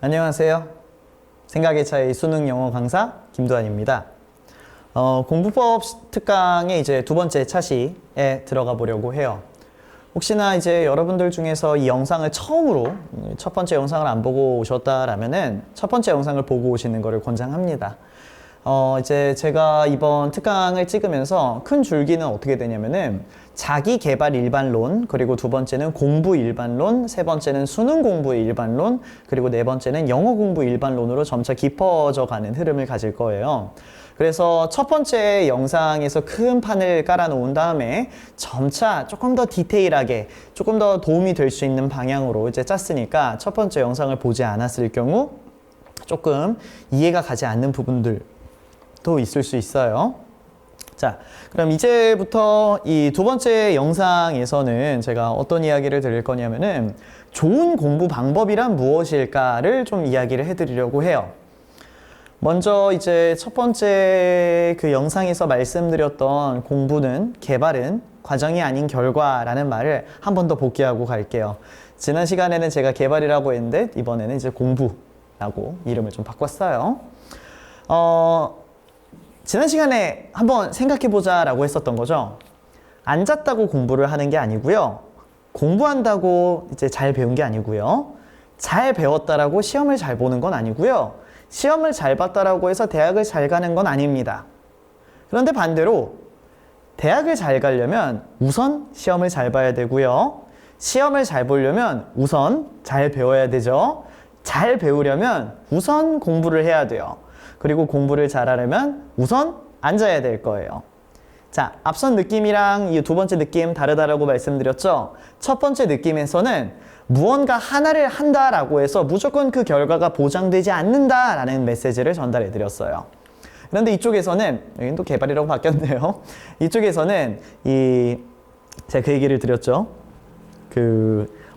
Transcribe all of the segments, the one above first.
안녕하세요. 생각의 차이 수능 영어 강사 김도환입니다. 공부법 특강의 이제 두 번째 차시에 들어가 보려고 해요. 혹시나 이제 여러분들 중에서 이 영상을 처음으로 첫 번째 영상을 안 보고 오셨다라면은 첫 번째 영상을 보고 오시는 것을 권장합니다. 이제 제가 이번 특강을 찍으면서 큰 줄기는 어떻게 되냐면은 자기 개발 일반론, 그리고 두 번째는 공부 일반론, 세 번째는 수능 공부 일반론, 그리고 네 번째는 영어 공부 일반론으로 점차 깊어져 가는 흐름을 가질 거예요. 그래서 첫 번째 영상에서 큰 판을 깔아 놓은 다음에 점차 조금 더 디테일하게, 조금 더 도움이 될 수 있는 방향으로 이제 짰으니까 첫 번째 영상을 보지 않았을 경우 조금 이해가 가지 않는 부분들도 있을 수 있어요. 자, 그럼 이제부터 이 두 번째 영상에서는 제가 어떤 이야기를 드릴 거냐면은 좋은 공부 방법이란 무엇일까를 좀 이야기를 해드리려고 해요. 먼저 이제 첫 번째 그 영상에서 말씀드렸던 공부는, 개발은 과정이 아닌 결과라는 말을 한 번 더 복귀하고 갈게요. 지난 시간에는 제가 개발이라고 했는데 이번에는 이제 공부라고 이름을 좀 바꿨어요. 지난 시간에 한번 생각해보자 라고 했었던 거죠. 앉았다고 공부를 하는 게 아니고요. 공부한다고 이제 잘 배운 게 아니고요. 잘 배웠다라고 시험을 잘 보는 건 아니고요. 시험을 잘 봤다라고 해서 대학을 잘 가는 건 아닙니다. 그런데 반대로 대학을 잘 가려면 우선 시험을 잘 봐야 되고요. 시험을 잘 보려면 우선 잘 배워야 되죠. 잘 배우려면 우선 공부를 해야 돼요. 그리고 공부를 잘하려면 우선 앉아야 될 거예요. 자, 앞선 느낌이랑 이 두 번째 느낌 다르다라고 말씀드렸죠? 첫 번째 느낌에서는 무언가 하나를 한다라고 해서 무조건 그 결과가 보장되지 않는다라는 메시지를 전달해 드렸어요. 그런데 이쪽에서는, 여긴 또 개발이라고 바뀌었네요. 이쪽에서는 제가 그 얘기를 드렸죠.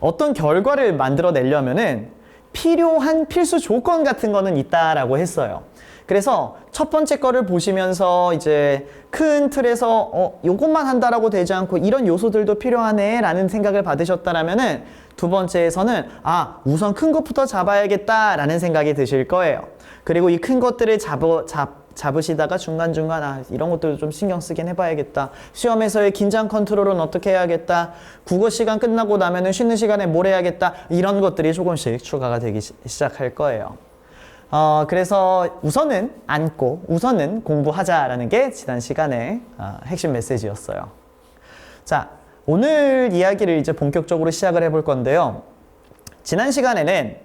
어떤 결과를 만들어내려면은 필요한 필수 조건 같은 거는 있다라고 했어요. 그래서 첫 번째 거를 보시면서 이제 큰 틀에서 요것만 한다라고 되지 않고 이런 요소들도 필요하네 라는 생각을 받으셨다라면은 두 번째에서는 우선 큰 것부터 잡아야겠다 라는 생각이 드실 거예요. 그리고 이 큰 것들을 잡으시다가 중간중간 이런 것들도 좀 신경 쓰긴 해봐야겠다. 시험에서의 긴장 컨트롤은 어떻게 해야겠다. 국어 시간 끝나고 나면은 쉬는 시간에 뭘 해야겠다. 이런 것들이 조금씩 추가가 되기 시작할 거예요. 그래서 우선은 앉고 우선은 공부하자라는 게 지난 시간에 핵심 메시지였어요. 자, 오늘 이야기를 이제 본격적으로 시작을 해볼 건데요. 지난 시간에는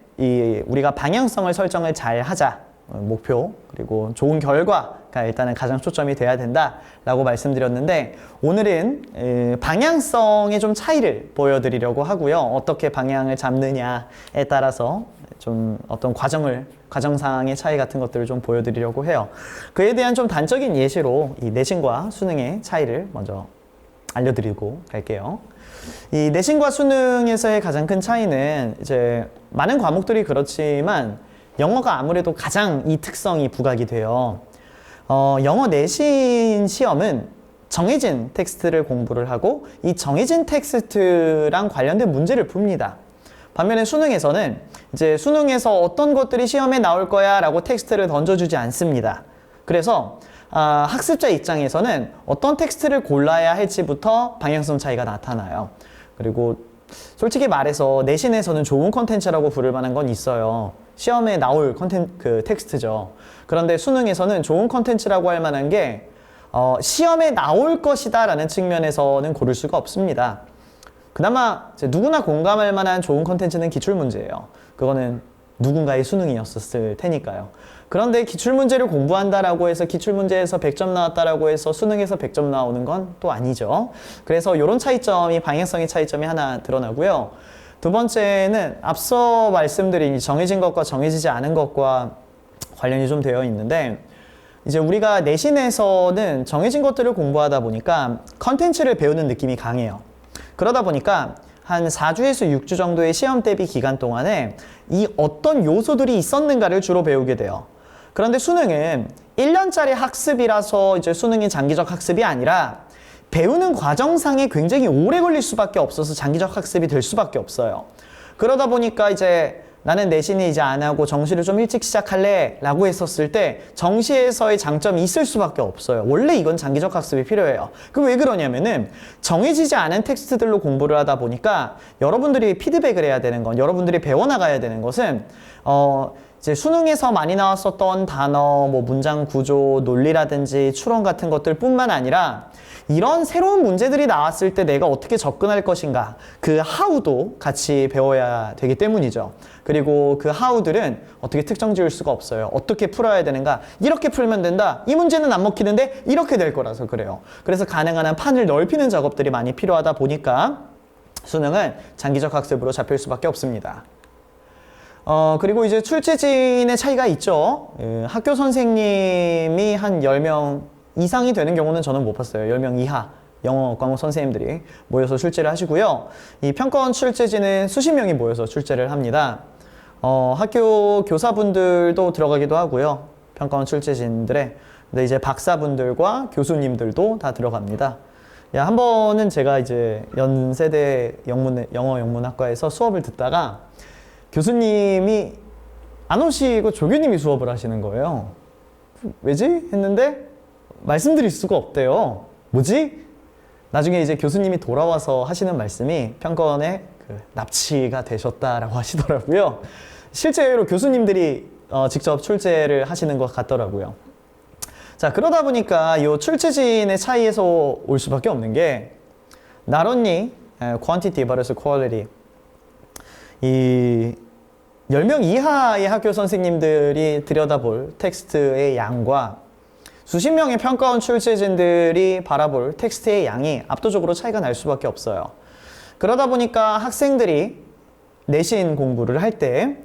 우리가 방향성을 설정을 잘 하자, 목표 그리고 좋은 결과가 일단은 가장 초점이 돼야 된다라고 말씀드렸는데, 오늘은 방향성의 좀 차이를 보여드리려고 하고요. 어떻게 방향을 잡느냐에 따라서 좀 어떤 과정상의 차이 같은 것들을 좀 보여드리려고 해요. 그에 대한 좀 단적인 예시로 이 내신과 수능의 차이를 먼저 알려드리고 갈게요. 이 내신과 수능에서의 가장 큰 차이는 이제 많은 과목들이 그렇지만 영어가 아무래도 가장 이 특성이 부각이 돼요. 영어 내신 시험은 정해진 텍스트를 공부를 하고 이 정해진 텍스트랑 관련된 문제를 풉니다. 반면에 수능에서는 이제 수능에서 어떤 것들이 시험에 나올 거야 라고 텍스트를 던져주지 않습니다. 그래서 학습자 입장에서는 어떤 텍스트를 골라야 할지부터 방향성 차이가 나타나요. 그리고 솔직히 말해서 내신에서는 좋은 컨텐츠라고 부를 만한 건 있어요. 시험에 나올 텍스트죠. 그런데 수능에서는 좋은 컨텐츠라고 할 만한 게 시험에 나올 것이다 라는 측면에서는 고를 수가 없습니다. 그나마 누구나 공감할 만한 좋은 컨텐츠는 기출문제예요. 그거는 누군가의 수능이었을 테니까요. 그런데 기출문제를 공부한다라고 해서 기출문제에서 100점 나왔다라고 해서 수능에서 100점 나오는 건 또 아니죠. 그래서 이런 차이점이, 방향성의 차이점이 하나 드러나고요. 두 번째는 앞서 말씀드린 정해진 것과 정해지지 않은 것과 관련이 좀 되어 있는데, 이제 우리가 내신에서는 정해진 것들을 공부하다 보니까 컨텐츠를 배우는 느낌이 강해요. 그러다 보니까 한 4주에서 6주 정도의 시험 대비 기간 동안에 이 어떤 요소들이 있었는가를 주로 배우게 돼요. 그런데 수능은 1년짜리 학습이라서 이제 수능이 장기적 학습이 아니라 배우는 과정상에 굉장히 오래 걸릴 수밖에 없어서 장기적 학습이 될 수밖에 없어요. 그러다 보니까 이제 나는 내신이 이제 안 하고 정시를 좀 일찍 시작할래 라고 했었을 때 정시에서의 장점이 있을 수밖에 없어요. 원래 이건 장기적 학습이 필요해요. 그 왜 그러냐면은 정해지지 않은 텍스트들로 공부를 하다 보니까 여러분들이 피드백을 해야 되는 건, 여러분들이 배워나가야 되는 것은 이제 수능에서 많이 나왔었던 단어, 뭐 문장 구조, 논리라든지 추론 같은 것들 뿐만 아니라 이런 새로운 문제들이 나왔을 때 내가 어떻게 접근할 것인가, 그 how도 같이 배워야 되기 때문이죠. 그리고 그 how들은 어떻게 특정 지을 수가 없어요. 어떻게 풀어야 되는가, 이렇게 풀면 된다, 이 문제는 안 먹히는데 이렇게 될 거라서 그래요. 그래서 가능한 한 판을 넓히는 작업들이 많이 필요하다 보니까 수능은 장기적 학습으로 잡힐 수밖에 없습니다. 그리고 이제 출제진의 차이가 있죠. 학교 선생님이 한 10명 이상이 되는 경우는 저는 못 봤어요. 10명 이하 영어 과목 선생님들이 모여서 출제를 하시고요. 이 평가원 출제진은 수십 명이 모여서 출제를 합니다. 학교 교사분들도 들어가기도 하고요. 평가원 출제진들의. 근데 이제 박사분들과 교수님들도 다 들어갑니다. 한 번은 제가 이제 연세대 영어 영문학과에서 수업을 듣다가 교수님이 안 오시고 조교님이 수업을 하시는 거예요. 왜지? 했는데 말씀드릴 수가 없대요. 뭐지? 나중에 이제 교수님이 돌아와서 하시는 말씀이 평가원의 그 납치가 되셨다라고 하시더라고요. 실제로 교수님들이 직접 출제를 하시는 것 같더라고요. 자, 그러다 보니까 이 출제진의 차이에서 올 수밖에 없는 게 not only quantity but also quality. 이 10명 이하의 학교 선생님들이 들여다볼 텍스트의 양과 수십 명의 평가원 출제진들이 바라볼 텍스트의 양이 압도적으로 차이가 날 수밖에 없어요. 그러다 보니까 학생들이 내신 공부를 할 때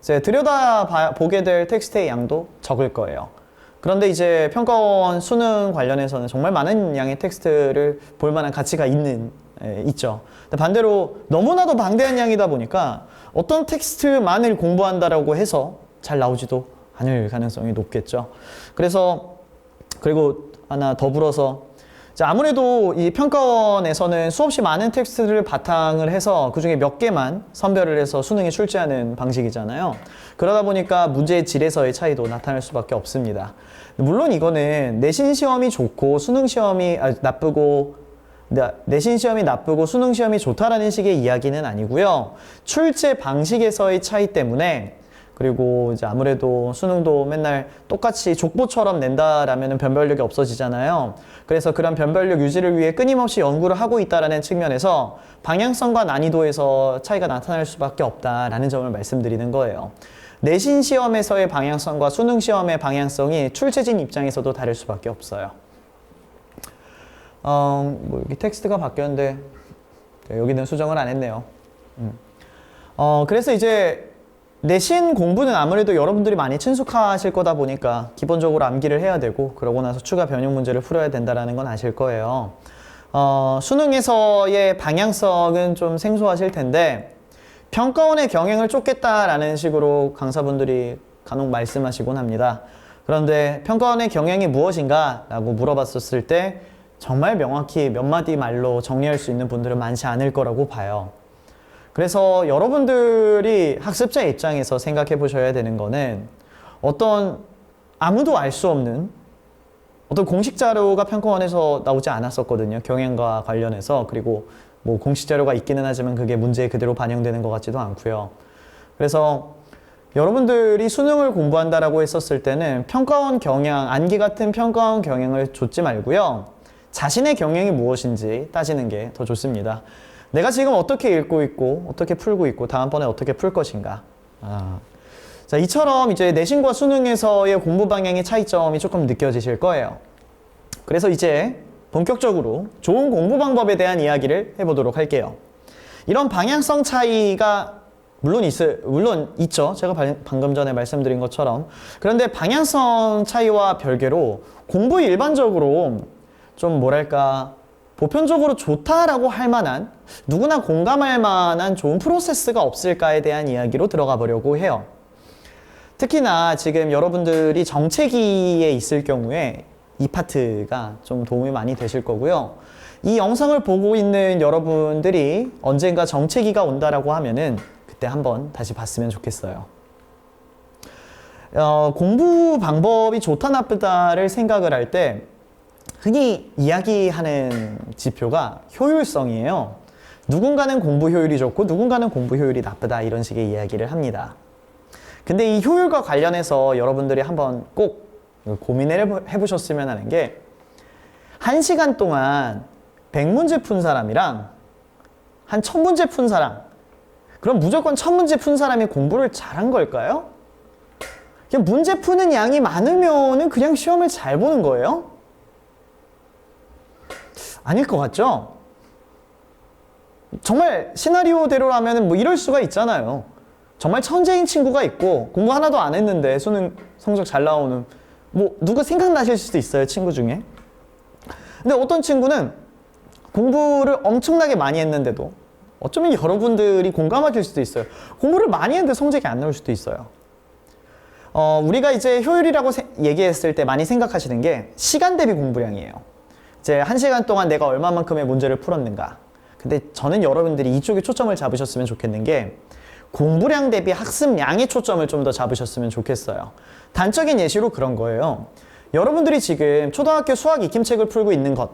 이제 들여다보게 될 텍스트의 양도 적을 거예요. 그런데 이제 평가원 수능 관련해서는 정말 많은 양의 텍스트를 볼 만한 가치가 있죠. 근데 반대로 너무나도 방대한 양이다 보니까 어떤 텍스트만을 공부한다라고 해서 잘 나오지도 않을 가능성이 높겠죠. 그리고 하나 더불어서 아무래도 이 평가원에서는 수없이 많은 텍스트를 바탕을 해서 그중에 몇 개만 선별을 해서 수능에 출제하는 방식이잖아요. 그러다 보니까 문제의 질에서의 차이도 나타날 수밖에 없습니다. 물론 이거는 내신 시험이 좋고 수능 시험이 나쁘고 내신 시험이 나쁘고 수능 시험이 좋다라는 식의 이야기는 아니고요. 출제 방식에서의 차이 때문에, 그리고 이제 아무래도 수능도 맨날 똑같이 족보처럼 낸다라면 변별력이 없어지잖아요. 그래서 그런 변별력 유지를 위해 끊임없이 연구를 하고 있다라는 측면에서 방향성과 난이도에서 차이가 나타날 수밖에 없다라는 점을 말씀드리는 거예요. 내신 시험에서의 방향성과 수능 시험의 방향성이 출제진 입장에서도 다를 수밖에 없어요. 여기 텍스트가 바뀌었는데 여기는 수정을 안 했네요. 그래서 이제 내신 공부는 아무래도 여러분들이 많이 친숙하실 거다 보니까 기본적으로 암기를 해야 되고, 그러고 나서 추가 변형 문제를 풀어야 된다는 건 아실 거예요. 수능에서의 방향성은 좀 생소하실 텐데 평가원의 경향을 쫓겠다라는 식으로 강사분들이 간혹 말씀하시곤 합니다. 그런데 평가원의 경향이 무엇인가 라고 물어봤었을 때 정말 명확히 몇 마디 말로 정리할 수 있는 분들은 많지 않을 거라고 봐요. 그래서 여러분들이 학습자의 입장에서 생각해 보셔야 되는 거는 어떤 아무도 알 수 없는 어떤 공식 자료가 평가원에서 나오지 않았었거든요. 경향과 관련해서. 그리고 뭐 공식 자료가 있기는 하지만 그게 문제에 그대로 반영되는 것 같지도 않고요. 그래서 여러분들이 수능을 공부한다라고 했었을 때는 평가원 경향, 암기 같은 평가원 경향을 좇지 말고요. 자신의 경향이 무엇인지 따지는 게 더 좋습니다. 내가 지금 어떻게 읽고 있고 어떻게 풀고 있고 다음번에 어떻게 풀 것인가. 자, 이처럼 이제 내신과 수능에서의 공부 방향의 차이점이 조금 느껴지실 거예요. 그래서 이제 본격적으로 좋은 공부 방법에 대한 이야기를 해보도록 할게요. 이런 방향성 차이가 물론 있죠. 제가 방금 전에 말씀드린 것처럼. 그런데 방향성 차이와 별개로 공부 일반적으로 좀 뭐랄까 보편적으로 좋다라고 할 만한, 누구나 공감할 만한 좋은 프로세스가 없을까에 대한 이야기로 들어가 보려고 해요. 특히나 지금 여러분들이 정체기에 있을 경우에 이 파트가 좀 도움이 많이 되실 거고요. 이 영상을 보고 있는 여러분들이 언젠가 정체기가 온다라고 하면은 그때 한번 다시 봤으면 좋겠어요. 공부 방법이 좋다 나쁘다를 생각을 할 때 흔히 이야기하는 지표가 효율성이에요. 누군가는 공부 효율이 좋고 누군가는 공부 효율이 나쁘다 이런 식의 이야기를 합니다. 근데 이 효율과 관련해서 여러분들이 한번 꼭 고민을 해보셨으면 하는 게 1시간 동안 100문제 푼 사람이랑 한 1000문제 푼 사람, 그럼 무조건 1000문제 푼 사람이 공부를 잘한 걸까요? 그냥 문제 푸는 양이 많으면은 그냥 시험을 잘 보는 거예요? 아닐 것 같죠? 정말 시나리오대로라면 뭐 이럴 수가 있잖아요. 정말 천재인 친구가 있고 공부 하나도 안 했는데 수능 성적 잘 나오는 뭐 누가 생각나실 수도 있어요, 친구 중에. 근데 어떤 친구는 공부를 엄청나게 많이 했는데도 어쩌면 여러분들이 공감하실 수도 있어요. 공부를 많이 했는데 성적이 안 나올 수도 있어요. 우리가 이제 효율이라고 얘기했을 때 많이 생각하시는 게 시간 대비 공부량이에요. 이제 1시간 동안 내가 얼마만큼의 문제를 풀었는가. 근데 저는 여러분들이 이쪽에 초점을 잡으셨으면 좋겠는 게 공부량 대비 학습량에 초점을 좀 더 잡으셨으면 좋겠어요. 단적인 예시로 그런 거예요. 여러분들이 지금 초등학교 수학 익힘책을 풀고 있는 것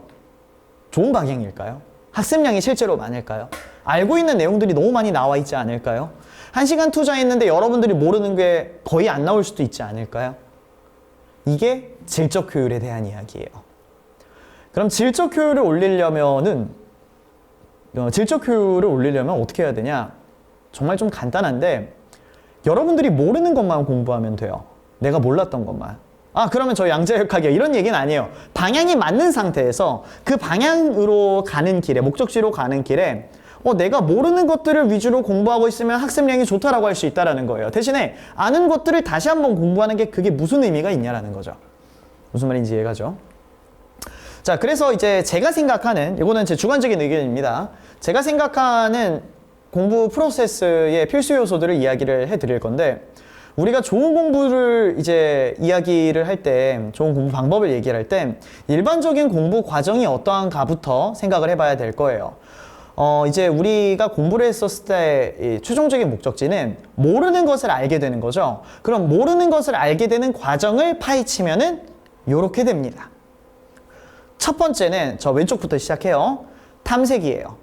좋은 방향일까요? 학습량이 실제로 많을까요? 알고 있는 내용들이 너무 많이 나와 있지 않을까요? 1시간 투자했는데 여러분들이 모르는 게 거의 안 나올 수도 있지 않을까요? 이게 질적 효율에 대한 이야기예요. 그럼 질적 효율을 올리려면 어떻게 해야 되냐? 정말 좀 간단한데 여러분들이 모르는 것만 공부하면 돼요. 내가 몰랐던 것만. 그러면 저 양자역학이야 이런 얘기는 아니에요. 방향이 맞는 상태에서 그 방향으로 가는 길에, 목적지로 가는 길에 내가 모르는 것들을 위주로 공부하고 있으면 학습량이 좋다라고 할 수 있다는 거예요. 대신에 아는 것들을 다시 한번 공부하는 게 그게 무슨 의미가 있냐라는 거죠. 무슨 말인지 이해가죠? 자, 그래서 이제 제가 생각하는, 이거는 제 주관적인 의견입니다. 제가 생각하는 공부 프로세스의 필수 요소들을 이야기를 해드릴 건데, 우리가 좋은 공부를 이제 이야기를 할 때, 좋은 공부 방법을 얘기를 할 때, 일반적인 공부 과정이 어떠한가부터 생각을 해봐야 될 거예요. 이제 우리가 공부를 했었을 때 최종적인 목적지는 모르는 것을 알게 되는 거죠. 그럼 모르는 것을 알게 되는 과정을 파헤치면은 요렇게 됩니다. 첫 번째는 저 왼쪽부터 시작해요. 탐색이에요.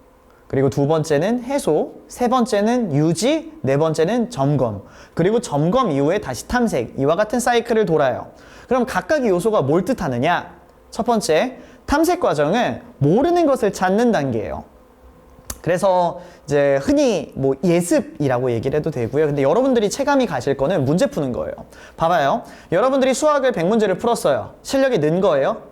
그리고 두 번째는 해소, 세 번째는 유지, 네 번째는 점검. 그리고 점검 이후에 다시 탐색. 이와 같은 사이클을 돌아요. 그럼 각각의 요소가 뭘 뜻하느냐? 첫 번째, 탐색 과정은 모르는 것을 찾는 단계예요. 그래서 이제 흔히 뭐 예습이라고 얘기를 해도 되고요. 근데 여러분들이 체감이 가실 거는 문제 푸는 거예요. 봐봐요. 여러분들이 수학을 100문제를 풀었어요. 실력이 는 거예요?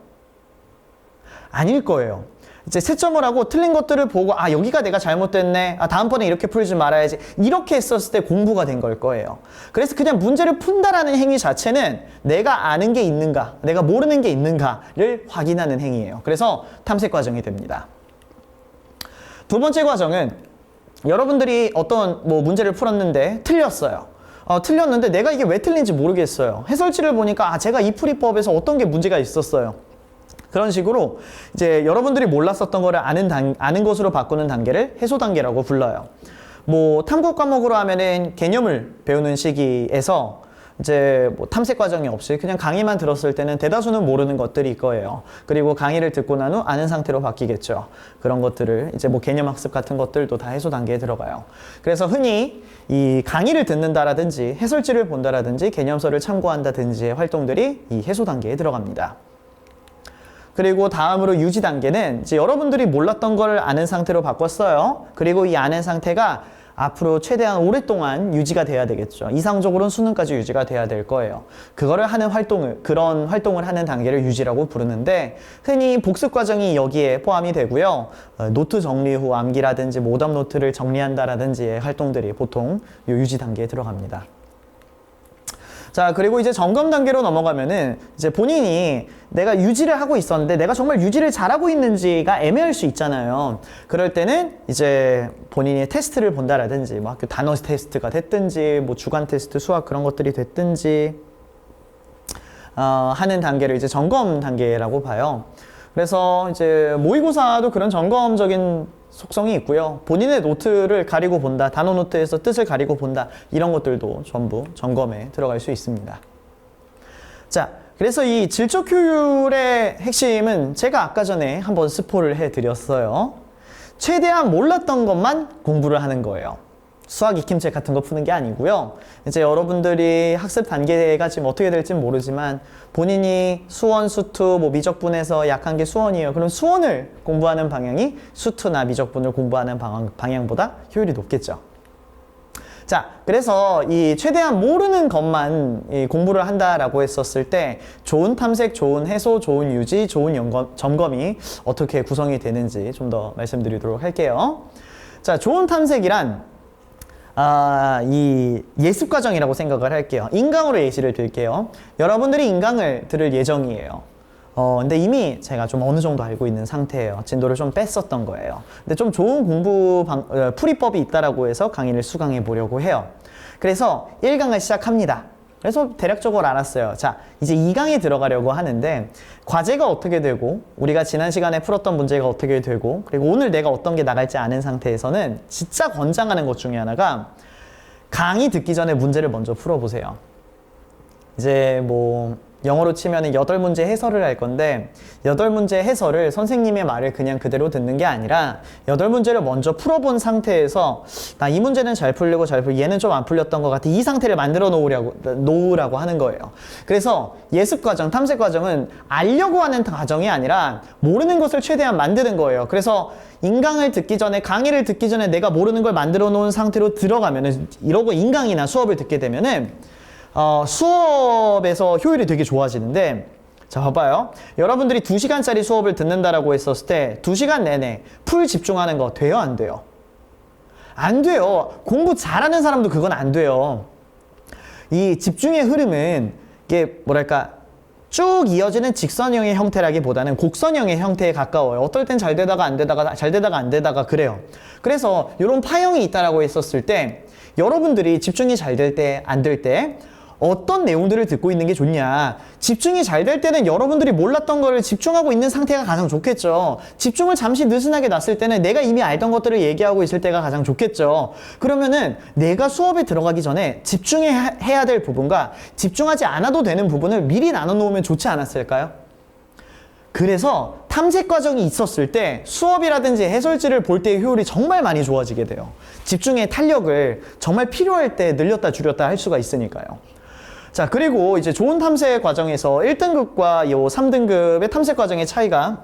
아닐 거예요. 이제 채점을 하고 틀린 것들을 보고 여기가 내가 잘못됐네. 다음번에 이렇게 풀지 말아야지. 이렇게 했었을 때 공부가 된 걸 거예요. 그래서 그냥 문제를 푼다라는 행위 자체는 내가 아는 게 있는가, 내가 모르는 게 있는가를 확인하는 행위예요. 그래서 탐색 과정이 됩니다. 두 번째 과정은 여러분들이 어떤 문제를 풀었는데 틀렸어요. 틀렸는데 내가 이게 왜 틀린지 모르겠어요. 해설지를 보니까 제가 이 풀이법에서 어떤 게 문제가 있었어요. 그런 식으로 이제 여러분들이 몰랐었던 거를 아는 것으로 바꾸는 단계를 해소 단계라고 불러요. 탐구 과목으로 하면은 개념을 배우는 시기에서 이제 탐색 과정이 없이 그냥 강의만 들었을 때는 대다수는 모르는 것들일 거예요. 그리고 강의를 듣고 난 후 아는 상태로 바뀌겠죠. 그런 것들을 이제 개념 학습 같은 것들도 다 해소 단계에 들어가요. 그래서 흔히 이 강의를 듣는다라든지 해설지를 본다라든지 개념서를 참고한다든지의 활동들이 이 해소 단계에 들어갑니다. 그리고 다음으로 유지 단계는 이제 여러분들이 몰랐던 걸 아는 상태로 바꿨어요. 그리고 이 아는 상태가 앞으로 최대한 오랫동안 유지가 돼야 되겠죠. 이상적으로는 수능까지 유지가 돼야 될 거예요. 그거를 하는 그런 활동을 하는 단계를 유지라고 부르는데 흔히 복습 과정이 여기에 포함이 되고요. 노트 정리 후 암기라든지 오답 노트를 정리한다라든지의 활동들이 보통 이 유지 단계에 들어갑니다. 자, 그리고 이제 점검 단계로 넘어가면은 이제 본인이 내가 유지를 하고 있었는데 내가 정말 유지를 잘하고 있는지가 애매할 수 있잖아요. 그럴 때는 이제 본인이 테스트를 본다라든지 학교 단어 테스트가 됐든지 주간 테스트 수학 그런 것들이 됐든지 하는 단계를 이제 점검 단계라고 봐요. 그래서 이제 모의고사도 그런 점검적인 속성이 있고요. 본인의 노트를 가리고 본다, 단어 노트에서 뜻을 가리고 본다, 이런 것들도 전부 점검에 들어갈 수 있습니다. 자, 그래서 이 질적 효율의 핵심은 제가 아까 전에 한번 스포를 해드렸어요. 최대한 몰랐던 것만 공부를 하는 거예요. 수학 익힘책 같은 거 푸는 게 아니고요. 이제 여러분들이 학습 단계가 지금 어떻게 될지 모르지만 본인이 수원, 수투, 뭐 미적분에서 약한 게 수원이에요. 그럼 수원을 공부하는 방향이 수투나 미적분을 공부하는 방향보다 효율이 높겠죠. 자, 그래서 이 최대한 모르는 것만 공부를 한다라고 했었을 때 좋은 탐색, 좋은 해소, 좋은 유지, 좋은 점검이 어떻게 구성이 되는지 좀 더 말씀드리도록 할게요. 자, 좋은 탐색이란 이 예습 과정이라고 생각을 할게요. 인강으로 예시를 들게요. 여러분들이 인강을 들을 예정이에요. 근데 이미 제가 좀 어느 정도 알고 있는 상태예요. 진도를 좀 뺐었던 거예요. 근데 좀 좋은 공부 풀이법이 있다라고 해서 강의를 수강해 보려고 해요. 그래서 1강을 시작합니다. 그래서 대략적으로 알았어요. 자, 이제 2강에 들어가려고 하는데 과제가 어떻게 되고 우리가 지난 시간에 풀었던 문제가 어떻게 되고 그리고 오늘 내가 어떤 게 나갈지 아는 상태에서는 진짜 권장하는 것 중에 하나가 강의 듣기 전에 문제를 먼저 풀어보세요. 이제 뭐 영어로 치면은 8문제 해설을 할 건데 8문제 해설을 선생님의 말을 그냥 그대로 듣는 게 아니라 8문제를 먼저 풀어본 상태에서 나 이 문제는 잘 풀리고 얘는 좀 안 풀렸던 것 같아. 이 상태를 만들어 놓으라고 하는 거예요. 그래서 예습 과정, 탐색 과정은 알려고 하는 과정이 아니라 모르는 것을 최대한 만드는 거예요. 그래서 인강을 듣기 전에 강의를 듣기 전에 내가 모르는 걸 만들어 놓은 상태로 들어가면은 이러고 인강이나 수업을 듣게 되면은 수업에서 효율이 되게 좋아지는데 자, 봐봐요. 여러분들이 2시간짜리 수업을 듣는다라고 했었을 때 2시간 내내 풀 집중하는 거 돼요? 안 돼요? 안 돼요. 공부 잘하는 사람도 그건 안 돼요. 이 집중의 흐름은 이게 뭐랄까 쭉 이어지는 직선형의 형태라기보다는 곡선형의 형태에 가까워요. 어떨 땐 잘 되다가 안 되다가 잘 되다가 안 되다가 그래요. 그래서 이런 파형이 있다라고 했었을 때 여러분들이 집중이 잘 될 때, 안 될 때 어떤 내용들을 듣고 있는 게 좋냐. 집중이 잘 될 때는 여러분들이 몰랐던 거를 집중하고 있는 상태가 가장 좋겠죠. 집중을 잠시 느슨하게 놨을 때는 내가 이미 알던 것들을 얘기하고 있을 때가 가장 좋겠죠. 그러면은 내가 수업에 들어가기 전에 집중해야 될 부분과 집중하지 않아도 되는 부분을 미리 나눠 놓으면 좋지 않았을까요? 그래서 탐색 과정이 있었을 때 수업이라든지 해설지를 볼 때의 효율이 정말 많이 좋아지게 돼요. 집중의 탄력을 정말 필요할 때 늘렸다 줄였다 할 수가 있으니까요. 자, 그리고 이제 좋은 탐색 과정에서 1등급과 요 3등급의 탐색 과정의 차이가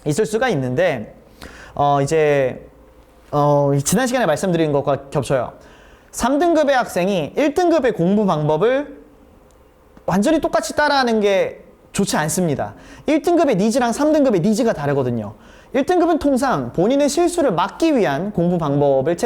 있을 수가 있는데, 지난 시간에 말씀드린 것과 겹쳐요. 3등급의 학생이 1등급의 공부 방법을 완전히 똑같이 따라하는 게 좋지 않습니다. 1등급의 니즈랑 3등급의 니즈가 다르거든요. 1등급은 통상 본인의 실수를 막기 위한 공부 방법을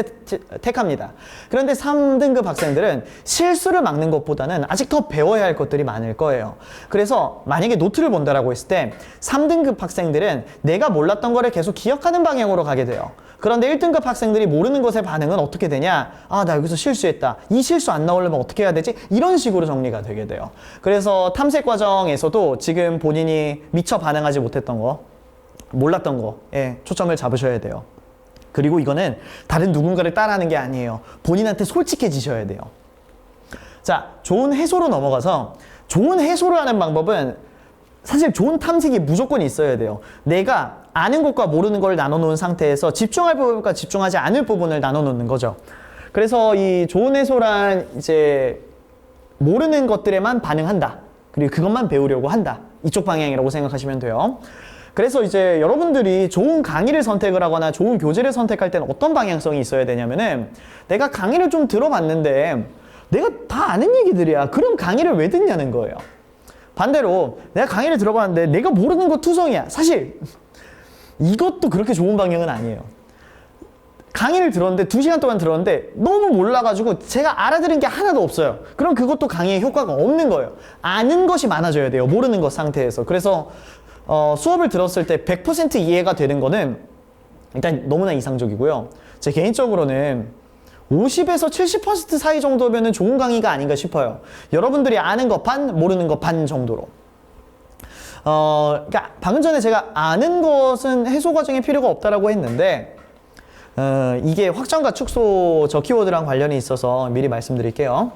택합니다. 그런데 3등급 학생들은 실수를 막는 것보다는 아직 더 배워야 할 것들이 많을 거예요. 그래서 만약에 노트를 본다라고 했을 때 3등급 학생들은 내가 몰랐던 거를 계속 기억하는 방향으로 가게 돼요. 그런데 1등급 학생들이 모르는 것의 반응은 어떻게 되냐? 아, 나 여기서 실수했다. 이 실수 안 나오려면 어떻게 해야 되지? 이런 식으로 정리가 되게 돼요. 그래서 탐색 과정에서도 지금 본인이 미처 반응하지 못했던 거, 몰랐던 거에 초점을 잡으셔야 돼요. 그리고 이거는 다른 누군가를 따라하는 게 아니에요. 본인한테 솔직해지셔야 돼요. 자, 좋은 해소로 넘어가서 좋은 해소를 하는 방법은 사실 좋은 탐색이 무조건 있어야 돼요. 내가 아는 것과 모르는 걸 나눠 놓은 상태에서 집중할 부분과 집중하지 않을 부분을 나눠 놓는 거죠. 그래서 이 좋은 해소란 이제 모르는 것들에만 반응한다. 그리고 그것만 배우려고 한다. 이쪽 방향이라고 생각하시면 돼요. 그래서 이제 여러분들이 좋은 강의를 선택을 하거나 좋은 교재를 선택할 때는 어떤 방향성이 있어야 되냐면은 내가 강의를 좀 들어봤는데 내가 다 아는 얘기들이야. 그럼 강의를 왜 듣냐는 거예요. 반대로 내가 강의를 들어봤는데 내가 모르는 거 투성이야. 사실 이것도 그렇게 좋은 방향은 아니에요. 강의를 들었는데 2시간 동안 들었는데 너무 몰라가지고 제가 알아들은 게 하나도 없어요. 그럼 그것도 강의에 효과가 없는 거예요. 아는 것이 많아져야 돼요. 모르는 것 상태에서. 그래서 수업을 들었을 때 100% 이해가 되는 거는 일단 너무나 이상적이고요. 제 개인적으로는 50에서 70% 사이 정도면 좋은 강의가 아닌가 싶어요. 여러분들이 아는 거 반, 모르는 거 반 정도로. 그러니까 방금 전에 제가 아는 것은 해소 과정에 필요가 없다라고 했는데 이게 확장과 축소 저 키워드랑 관련이 있어서 미리 말씀드릴게요.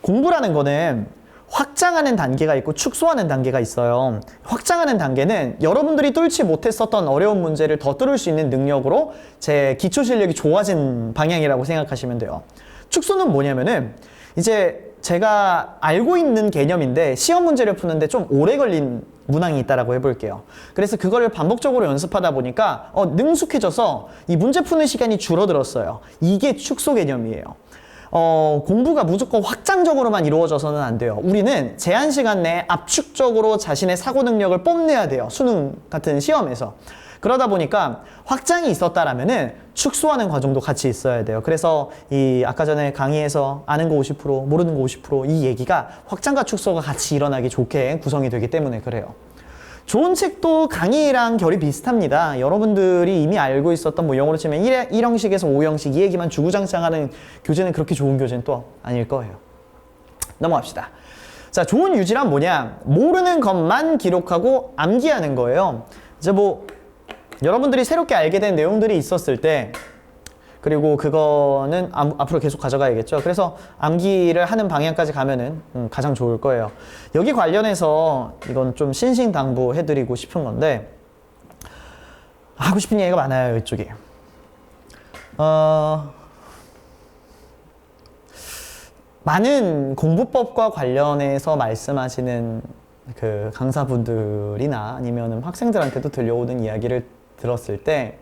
공부라는 거는 확장하는 단계가 있고 축소하는 단계가 있어요. 확장하는 단계는 여러분들이 뚫지 못했었던 어려운 문제를 더 뚫을 수 있는 능력으로 제 기초 실력이 좋아진 방향이라고 생각하시면 돼요. 축소는 뭐냐면은 이제 제가 알고 있는 개념인데 시험 문제를 푸는데 좀 오래 걸린 문항이 있다라고 해볼게요. 그래서 그거를 반복적으로 연습하다 보니까 능숙해져서 이 문제 푸는 시간이 줄어들었어요. 이게 축소 개념이에요. 공부가 무조건 확장적으로만 이루어져서는 안 돼요. 우리는 제한 시간 내에 압축적으로 자신의 사고 능력을 뽐내야 돼요. 수능 같은 시험에서. 그러다 보니까 확장이 있었다라면은 축소하는 과정도 같이 있어야 돼요. 그래서 이 아까 전에 강의에서 아는 거 50%, 모르는 거 50%이 얘기가 확장과 축소가 같이 일어나기 좋게 구성이 되기 때문에 그래요. 좋은 책도 강의랑 결이 비슷합니다. 여러분들이 이미 알고 있었던 뭐 영어로 치면 1형식에서 5형식 이 얘기만 주구장창하는 교재는 그렇게 좋은 교재는 또 아닐 거예요. 넘어갑시다. 자, 좋은 유지란 뭐냐? 모르는 것만 기록하고 암기하는 거예요. 이제 뭐 여러분들이 새롭게 알게 된 내용들이 있었을 때 그리고 그거는 앞으로 계속 가져가야겠죠. 그래서 암기를 하는 방향까지 가면은 가장 좋을 거예요. 여기 관련해서 이건 좀 신신당부해드리고 싶은 건데 하고 싶은 얘기가 많아요. 이쪽이. 많은 공부법과 관련해서 말씀하시는 그 강사분들이나 아니면 학생들한테도 들려오는 이야기를 들었을 때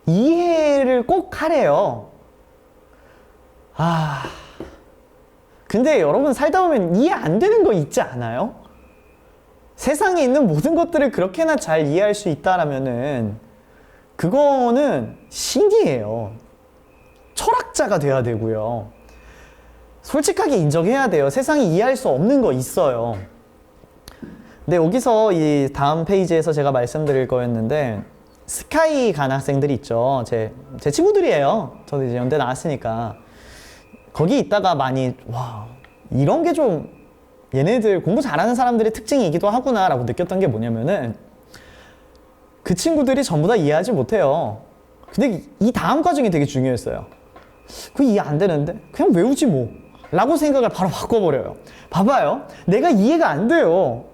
이해를 꼭 하래요. 근데 여러분 살다 보면 이해 안 되는 거 있지 않아요? 세상에 있는 모든 것들을 그렇게나 잘 이해할 수 있다라면은 그거는 신기해요. 철학자가 돼야 되고요. 솔직하게 인정해야 돼요. 세상이 이해할 수 없는 거 있어요. 근데 여기서 이 다음 페이지에서 제가 말씀드릴 거였는데 스카이 간 학생들이 있죠. 제 친구들이에요. 저도 이제 연대 나왔으니까. 거기 있다가 많이 와 이런 게 좀 얘네들 공부 잘하는 사람들의 특징이기도 하구나 라고 느꼈던 게 뭐냐면은 그 친구들이 전부 다 이해하지 못해요. 근데 이 다음 과정이 되게 중요했어요. 그거 이해 안 되는데 그냥 외우지 뭐 라고 생각을 바로 바꿔버려요. 봐봐요. 내가 이해가 안 돼요.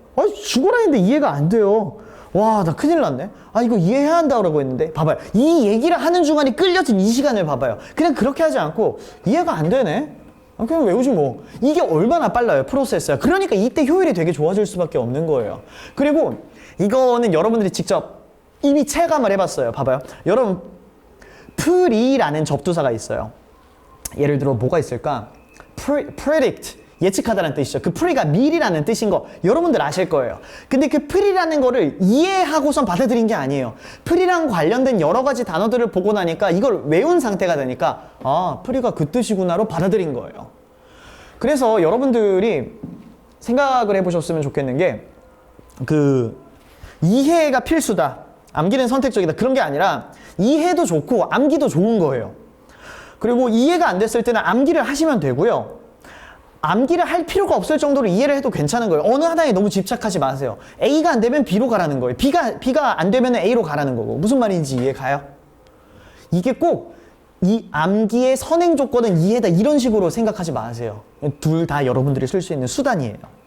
죽어라 했는데 이해가 안 돼요. 와, 나 큰일 났네. 이거 이해해야 한다고 했는데 봐봐요. 이 얘기를 하는 중간에 끌려진 이 시간을 봐봐요. 그냥 그렇게 하지 않고 이해가 안 되네. 그냥 외우지 뭐. 이게 얼마나 빨라요, 프로세스가. 그러니까 이때 효율이 되게 좋아질 수밖에 없는 거예요. 그리고 이거는 여러분들이 직접 이미 체감을 해봤어요. 봐봐요. 여러분, pre라는 접두사가 있어요. 예를 들어 뭐가 있을까? predict, 예측하다는 뜻이죠. 그 pre가 미리라는 뜻인 거 여러분들 아실 거예요. 근데 그 pre라는 거를 이해하고선 받아들인 게 아니에요. pre랑 관련된 여러 가지 단어들을 보고 나니까 이걸 외운 상태가 되니까 pre가 그 뜻이구나로 받아들인 거예요. 그래서 여러분들이 생각을 해보셨으면 좋겠는 게 그 이해가 필수다. 암기는 선택적이다. 그런 게 아니라 이해도 좋고 암기도 좋은 거예요. 그리고 이해가 안 됐을 때는 암기를 하시면 되고요. 암기를 할 필요가 없을 정도로 이해를 해도 괜찮은 거예요. 어느 하나에 너무 집착하지 마세요. A가 안 되면 B로 가라는 거예요. B가 안 되면 A로 가라는 거고. 무슨 말인지 이해 가요? 이게 꼭 이 암기의 선행 조건은 이해다 이런 식으로 생각하지 마세요. 둘 다 여러분들이 쓸 수 있는 수단이에요.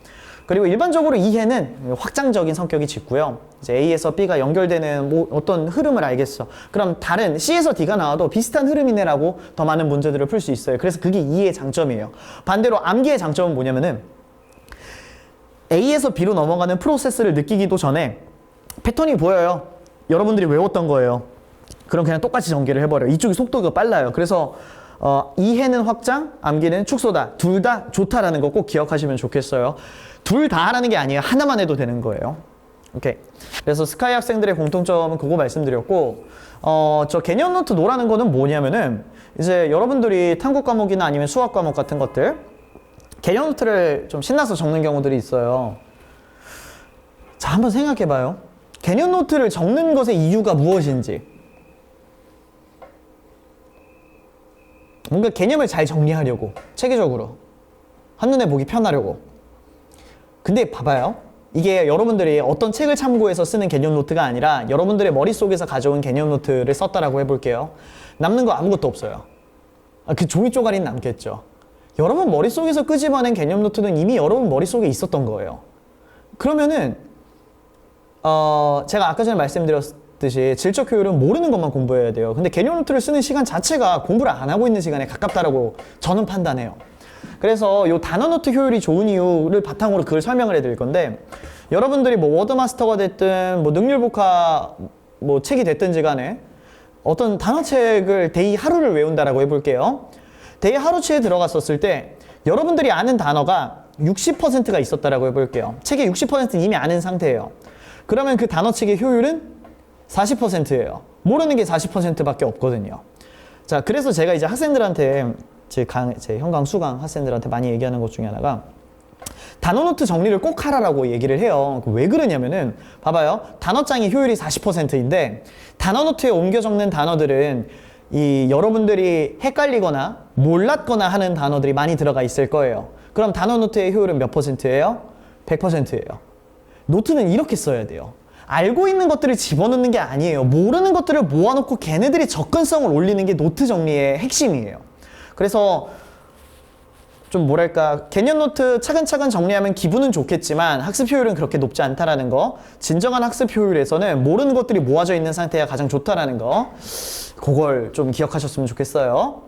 그리고 일반적으로 이해는 확장적인 성격이 짙고요. 이제 A에서 B가 연결되는 뭐 어떤 흐름을 알겠어. 그럼 다른 C에서 D가 나와도 비슷한 흐름이네라고 더 많은 문제들을 풀 수 있어요. 그래서 그게 이해의 장점이에요. 반대로 암기의 장점은 뭐냐면은 A에서 B로 넘어가는 프로세스를 느끼기도 전에 패턴이 보여요. 여러분들이 외웠던 거예요. 그럼 그냥 똑같이 전개를 해버려요. 이쪽이 속도가 빨라요. 그래서 이해는 확장, 암기는 축소다. 둘 다 좋다라는 거 꼭 기억하시면 좋겠어요. 둘 다 하라는 게 아니에요. 하나만 해도 되는 거예요. 오케이. 그래서 스카이 학생들의 공통점은 그거 말씀드렸고, 저 개념 노트 노라는 거는 뭐냐면은, 이제 여러분들이 탐구 과목이나 아니면 수학 과목 같은 것들, 개념 노트를 좀 신나서 적는 경우들이 있어요. 자, 한번 생각해 봐요. 개념 노트를 적는 것의 이유가 무엇인지. 뭔가 개념을 잘 정리하려고, 체계적으로. 한눈에 보기 편하려고. 근데 봐봐요. 이게 여러분들이 어떤 책을 참고해서 쓰는 개념 노트가 아니라 여러분들의 머릿속에서 가져온 개념 노트를 썼다라고 해볼게요. 남는 거 아무것도 없어요. 그 종이 쪼가리는 남겠죠. 여러분 머릿속에서 끄집어낸 개념 노트는 이미 여러분 머릿속에 있었던 거예요. 그러면은 제가 아까 전에 말씀드렸듯이 질적 효율은 모르는 것만 공부해야 돼요. 근데 개념 노트를 쓰는 시간 자체가 공부를 안 하고 있는 시간에 가깝다라고 저는 판단해요. 그래서 이 단어 노트 효율이 좋은 이유를 바탕으로 그걸 설명을 해드릴 건데, 여러분들이 뭐 워드마스터가 됐든 뭐 능률복화 뭐 책이 됐든지 간에 어떤 단어책을 데이 하루를 외운다라고 해볼게요. 데이 하루치에 들어갔었을 때 여러분들이 아는 단어가 60%가 있었다라고 해볼게요. 책의 60%는 이미 아는 상태예요. 그러면 그 단어책의 효율은 40%예요. 모르는 게 40%밖에 없거든요. 자, 그래서 제가 이제 학생들한테 제 현강, 수강 학생들한테 많이 얘기하는 것 중에 하나가 단어 노트 정리를 꼭 하라라고 얘기를 해요. 왜 그러냐면은 봐봐요. 단어장의 효율이 40%인데 단어 노트에 옮겨 적는 단어들은 이 여러분들이 헷갈리거나 몰랐거나 하는 단어들이 많이 들어가 있을 거예요. 그럼 단어 노트의 효율은 몇 %예요? 100%예요. 노트는 이렇게 써야 돼요. 알고 있는 것들을 집어넣는 게 아니에요. 모르는 것들을 모아놓고 걔네들이 접근성을 올리는 게 노트 정리의 핵심이에요. 그래서 좀 뭐랄까, 개념 노트 차근차근 정리하면 기분은 좋겠지만 학습 효율은 그렇게 높지 않다라는 거, 진정한 학습 효율에서는 모르는 것들이 모아져 있는 상태가 가장 좋다라는 거, 그걸 좀 기억하셨으면 좋겠어요.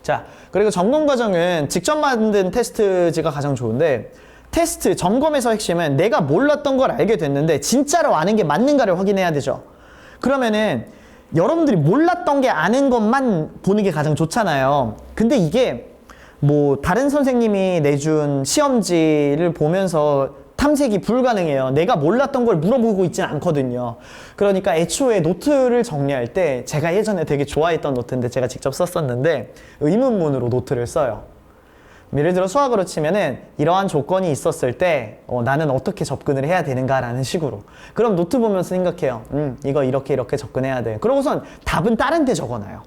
자, 그리고 점검 과정은 직접 만든 테스트지가 가장 좋은데, 테스트, 점검에서 핵심은 내가 몰랐던 걸 알게 됐는데 진짜로 아는 게 맞는가를 확인해야 되죠. 그러면은 여러분들이 몰랐던 게 아는 것만 보는 게 가장 좋잖아요. 근데 이게 뭐 다른 선생님이 내준 시험지를 보면서 탐색이 불가능해요. 내가 몰랐던 걸 물어보고 있진 않거든요. 그러니까 애초에 노트를 정리할 때 제가 예전에 되게 좋아했던 노트인데 제가 직접 썼었는데 의문문으로 노트를 써요. 예를 들어 수학으로 치면은 이러한 조건이 있었을 때 나는 어떻게 접근을 해야 되는가라는 식으로. 그럼 노트 보면서 생각해요. 이거 이렇게 접근해야 돼. 그러고선 답은 다른 데 적어놔요.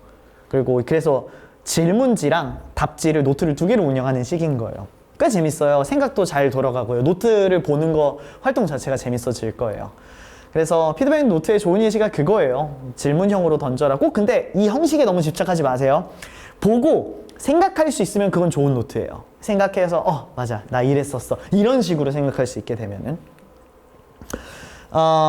그리고 그래서 질문지랑 답지를 노트를 2개로 운영하는 식인 거예요. 꽤 재밌어요. 생각도 잘 돌아가고요. 노트를 보는 거 활동 자체가 재밌어질 거예요. 그래서 피드백 노트의 좋은 예시가 그거예요. 질문형으로 던져라. 꼭 근데 이 형식에 너무 집착하지 마세요. 보고 생각할 수 있으면 그건 좋은 노트예요. 생각해서 맞아, 나 이랬었어, 이런 식으로 생각할 수 있게 되면은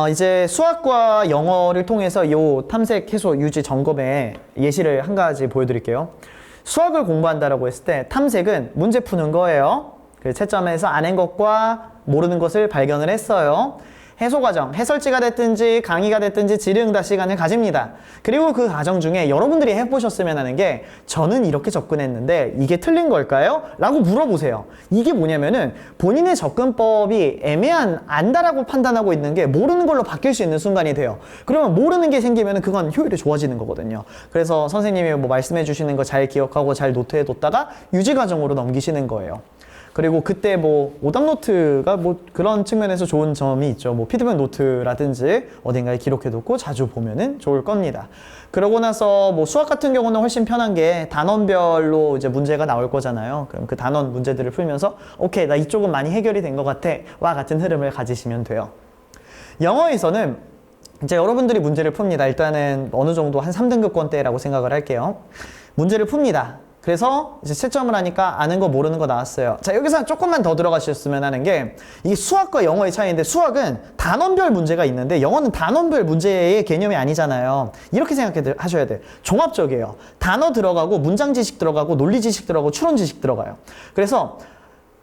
이제 수학과 영어를 통해서 이 탐색, 해소, 유지, 점검의 예시를 한 가지 보여드릴게요. 수학을 공부한다라고 했을 때 탐색은 문제 푸는 거예요. 그 채점에서 아는 것과 모르는 것을 발견을 했어요. 해소 과정, 해설지가 됐든지 강의가 됐든지 질의응답 시간을 가집니다. 그리고 그 과정 중에 여러분들이 해보셨으면 하는 게 저는 이렇게 접근했는데 이게 틀린 걸까요? 라고 물어보세요. 이게 뭐냐면은 본인의 접근법이 안다라고 판단하고 있는 게 모르는 걸로 바뀔 수 있는 순간이 돼요. 그러면 모르는 게 생기면은 그건 효율이 좋아지는 거거든요. 그래서 선생님이 뭐 말씀해 주시는 거 잘 기억하고 잘 노트해 뒀다가 유지 과정으로 넘기시는 거예요. 그리고 그때 뭐 오답 노트가 뭐 그런 측면에서 좋은 점이 있죠. 뭐 피드백 노트라든지 어딘가에 기록해두고 자주 보면은 좋을 겁니다. 그러고 나서 뭐 수학 같은 경우는 훨씬 편한 게 단원별로 이제 문제가 나올 거잖아요. 그럼 그 단원 문제들을 풀면서 오케이, 나 이쪽은 많이 해결이 된 것 같아 와 같은 흐름을 가지시면 돼요. 영어에서는 이제 여러분들이 문제를 풉니다. 일단은 어느 정도 한 3등급권대라고 생각을 할게요. 문제를 풉니다. 그래서 이제 채점을 하니까 아는 거 모르는 거 나왔어요. 자, 여기서 조금만 더 들어가셨으면 하는 게 이게 수학과 영어의 차이인데 수학은 단원별 문제가 있는데 영어는 단원별 문제의 개념이 아니잖아요. 이렇게 생각하셔야 돼요. 종합적이에요. 단어 들어가고 문장 지식 들어가고 논리 지식 들어가고 추론 지식 들어가요. 그래서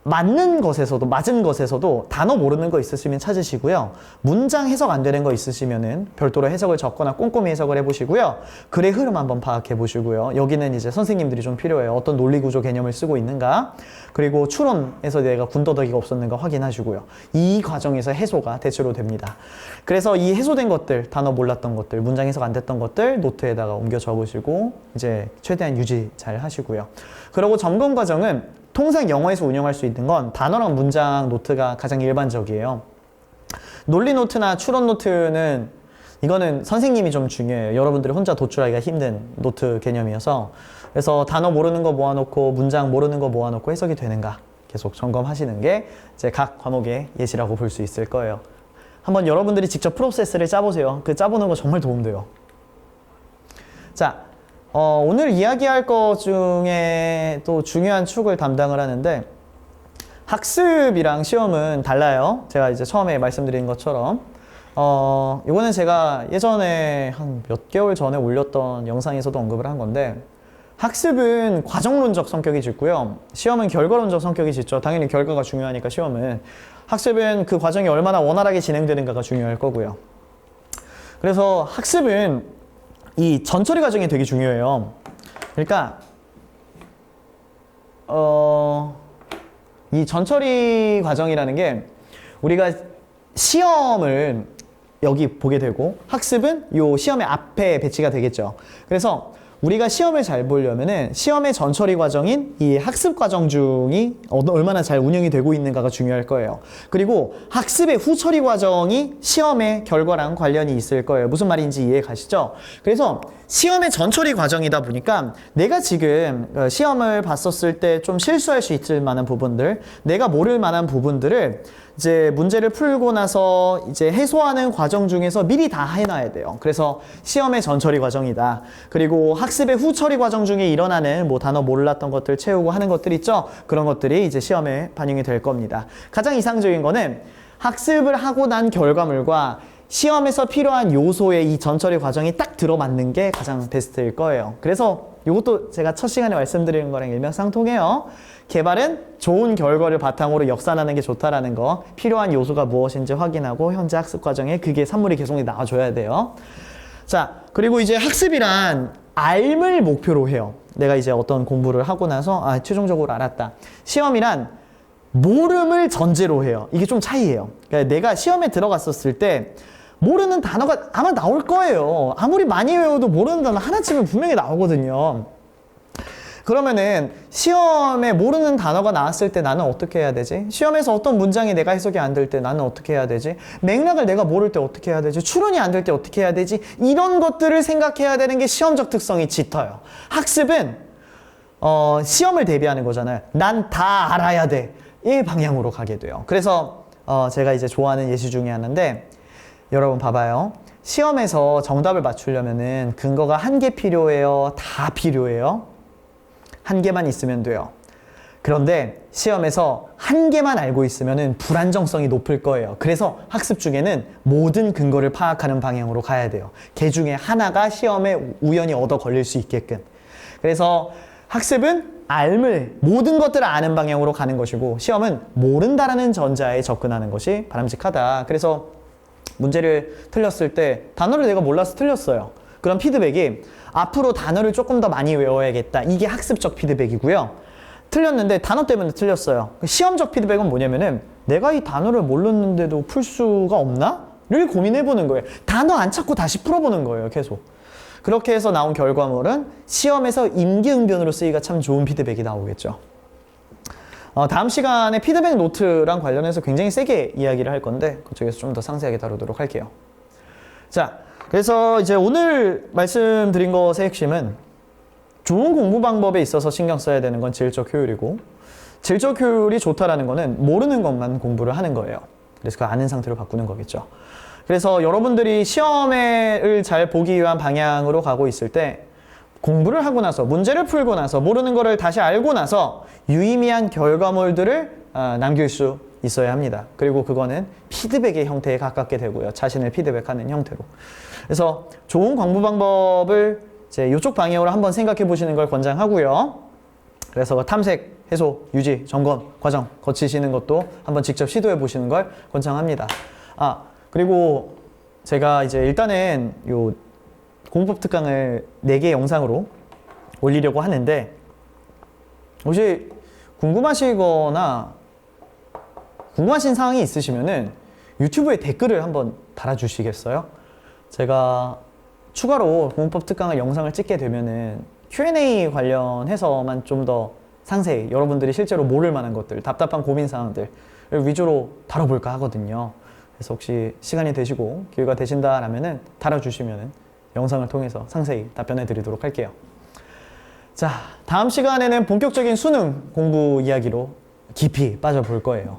맞는 것에서도 맞은 것에서도 단어 모르는 거 있으시면 찾으시고요. 문장 해석 안 되는 거 있으시면은 별도로 해석을 적거나 꼼꼼히 해석을 해보시고요. 글의 흐름 한번 파악해 보시고요. 여기는 이제 선생님들이 좀 필요해요. 어떤 논리 구조 개념을 쓰고 있는가, 그리고 추론에서 내가 군더더기가 없었는가 확인하시고요. 이 과정에서 해소가 대체로 됩니다. 그래서 이 해소된 것들, 단어 몰랐던 것들, 문장 해석 안 됐던 것들 노트에다가 옮겨 적으시고 이제 최대한 유지 잘 하시고요. 그리고 점검 과정은 통상 영어에서 운영할 수 있는 건 단어랑 문장 노트가 가장 일반적이에요. 논리 노트나 추론 노트는 이거는 선생님이 좀 중요해요. 여러분들이 혼자 도출하기가 힘든 노트 개념이어서. 그래서 단어 모르는 거 모아놓고 문장 모르는 거 모아놓고 해석이 되는가 계속 점검하시는 게 이제 각 과목의 예시라고 볼 수 있을 거예요. 한번 여러분들이 직접 프로세스를 짜보세요. 그 짜보는 거 정말 도움돼요. 자, 오늘 이야기할 것 중에 또 중요한 축을 담당을 하는데 학습이랑 시험은 달라요. 제가 이제 처음에 말씀드린 것처럼 이거는 제가 예전에 한 몇 개월 전에 올렸던 영상에서도 언급을 한 건데 학습은 과정론적 성격이 짙고요. 시험은 결과론적 성격이 짙죠. 당연히 결과가 중요하니까 시험은. 학습은 그 과정이 얼마나 원활하게 진행되는가가 중요할 거고요. 그래서 학습은 이 전처리 과정이 되게 중요해요. 그러니까 이 전처리 과정이라는 게 우리가 시험을 여기 보게 되고 학습은 요 시험의 앞에 배치가 되겠죠. 그래서 우리가 시험을 잘 보려면은 시험의 전처리 과정인 이 학습 과정 중이 얼마나 잘 운영이 되고 있는가가 중요할 거예요. 그리고 학습의 후처리 과정이 시험의 결과랑 관련이 있을 거예요. 무슨 말인지 이해 가시죠? 그래서 시험의 전처리 과정이다 보니까 내가 지금 시험을 봤었을 때 좀 실수할 수 있을 만한 부분들, 내가 모를 만한 부분들을 이제 문제를 풀고 나서 이제 해소하는 과정 중에서 미리 다 해놔야 돼요. 그래서 시험의 전처리 과정이다. 그리고 학습의 후처리 과정 중에 일어나는 뭐 단어 몰랐던 것들 채우고 하는 것들 있죠? 그런 것들이 이제 시험에 반영이 될 겁니다. 가장 이상적인 거는 학습을 하고 난 결과물과 시험에서 필요한 요소의 이 전처리 과정이 딱 들어맞는 게 가장 베스트일 거예요. 그래서 이것도 제가 첫 시간에 말씀드린 거랑 일맥상통해요. 개발은 좋은 결과를 바탕으로 역산하는 게 좋다라는 거, 필요한 요소가 무엇인지 확인하고 현재 학습 과정에 그게 산물이 계속 나와줘야 돼요. 자, 그리고 이제 학습이란 알을 목표로 해요. 내가 이제 어떤 공부를 하고 나서 최종적으로 알았다. 시험이란 모름을 전제로 해요. 이게 좀 차이예요. 그러니까 내가 시험에 들어갔었을 때 모르는 단어가 아마 나올 거예요. 아무리 많이 외워도 모르는 단어 하나쯤은 분명히 나오거든요. 그러면은 시험에 모르는 단어가 나왔을 때 나는 어떻게 해야 되지? 시험에서 어떤 문장이 내가 해석이 안 될 때 나는 어떻게 해야 되지? 맥락을 내가 모를 때 어떻게 해야 되지? 추론이 안 될 때 어떻게 해야 되지? 이런 것들을 생각해야 되는 게 시험적 특성이 짙어요. 학습은 시험을 대비하는 거잖아요. 난 다 알아야 돼. 이 방향으로 가게 돼요. 그래서 제가 이제 좋아하는 예시 중에 하나인데 여러분 봐봐요. 시험에서 정답을 맞추려면은 근거가 한 개 필요해요? 다 필요해요? 한 개만 있으면 돼요. 그런데 시험에서 한 개만 알고 있으면은 불안정성이 높을 거예요. 그래서 학습 중에는 모든 근거를 파악하는 방향으로 가야 돼요. 그 중에 하나가 시험에 우연히 얻어 걸릴 수 있게끔. 그래서 학습은 모든 것들을 아는 방향으로 가는 것이고 시험은 모른다라는 전자에 접근하는 것이 바람직하다. 그래서 문제를 틀렸을 때 단어를 내가 몰라서 틀렸어요. 그럼 피드백이 앞으로 단어를 조금 더 많이 외워야겠다. 이게 학습적 피드백이고요. 틀렸는데 단어 때문에 틀렸어요. 시험적 피드백은 뭐냐면은 내가 이 단어를 몰랐는데도 풀 수가 없나? 를 고민해보는 거예요. 단어 안 찾고 다시 풀어보는 거예요. 계속. 그렇게 해서 나온 결과물은 시험에서 임기응변으로 쓰기가 참 좋은 피드백이 나오겠죠. 다음 시간에 피드백 노트랑 관련해서 굉장히 세게 이야기를 할 건데 그쪽에서 좀 더 상세하게 다루도록 할게요. 자, 그래서 이제 오늘 말씀드린 것의 핵심은 좋은 공부 방법에 있어서 신경 써야 되는 건 질적 효율이고 질적 효율이 좋다라는 거는 모르는 것만 공부를 하는 거예요. 그래서 그 아는 상태로 바꾸는 거겠죠. 그래서 여러분들이 시험을 잘 보기 위한 방향으로 가고 있을 때 공부를 하고 나서 문제를 풀고 나서 모르는 거를 다시 알고 나서 유의미한 결과물들을 남길 수 있어야 합니다. 그리고 그거는 피드백의 형태에 가깝게 되고요. 자신을 피드백하는 형태로. 그래서 좋은 공부 방법을 이제 이쪽 방향으로 한번 생각해 보시는 걸 권장하고요. 그래서 탐색, 해소, 유지, 점검 과정 거치시는 것도 한번 직접 시도해 보시는 걸 권장합니다. 그리고 제가 이제 일단은 요 공부법 특강을 4개 영상으로 올리려고 하는데 혹시 궁금하시거나 궁금하신 사항이 있으시면은 유튜브에 댓글을 한번 달아주시겠어요? 제가 추가로 공부법 특강을 영상을 찍게 되면은 Q&A 관련해서만 좀 더 상세히 여러분들이 실제로 모를 만한 것들, 답답한 고민 사항들을 위주로 다뤄볼까 하거든요. 그래서 혹시 시간이 되시고 기회가 되신다라면은 달아주시면은 영상을 통해서 상세히 답변해 드리도록 할게요. 자, 다음 시간에는 본격적인 수능 공부 이야기로 깊이 빠져볼 거예요.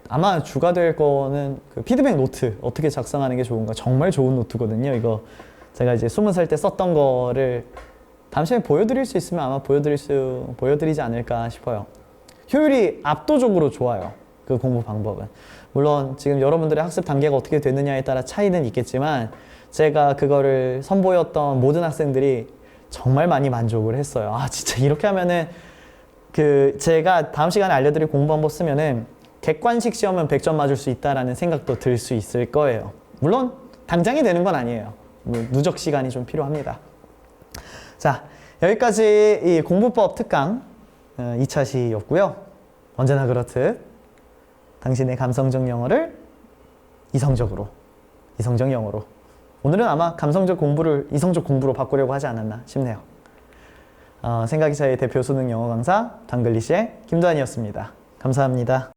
아마 주가 될 거는 그 피드백 노트 어떻게 작성하는 게 좋은가 정말 좋은 노트거든요. 이거 제가 이제 20살 때 썼던 거를 다음 시간에 보여드릴 수 있으면 아마 보여드리지 않을까 싶어요. 효율이 압도적으로 좋아요. 그 공부 방법은. 물론 지금 여러분들의 학습 단계가 어떻게 되느냐에 따라 차이는 있겠지만 제가 그거를 선보였던 모든 학생들이 정말 많이 만족을 했어요. 아, 진짜 이렇게 하면은 제가 다음 시간에 알려드릴 공부 방법 쓰면은 객관식 시험은 100점 맞을 수 있다라는 생각도 들 수 있을 거예요. 물론 당장이 되는 건 아니에요. 누적 시간이 좀 필요합니다. 자, 여기까지 이 공부법 특강 2차 시였고요. 언제나 그렇듯 당신의 감성적 영어를 이성적 영어로. 오늘은 아마 감성적 공부를 이성적 공부로 바꾸려고 하지 않았나 싶네요. 생각이차의 대표 수능 영어 강사 당글리시의 김도환이었습니다. 감사합니다.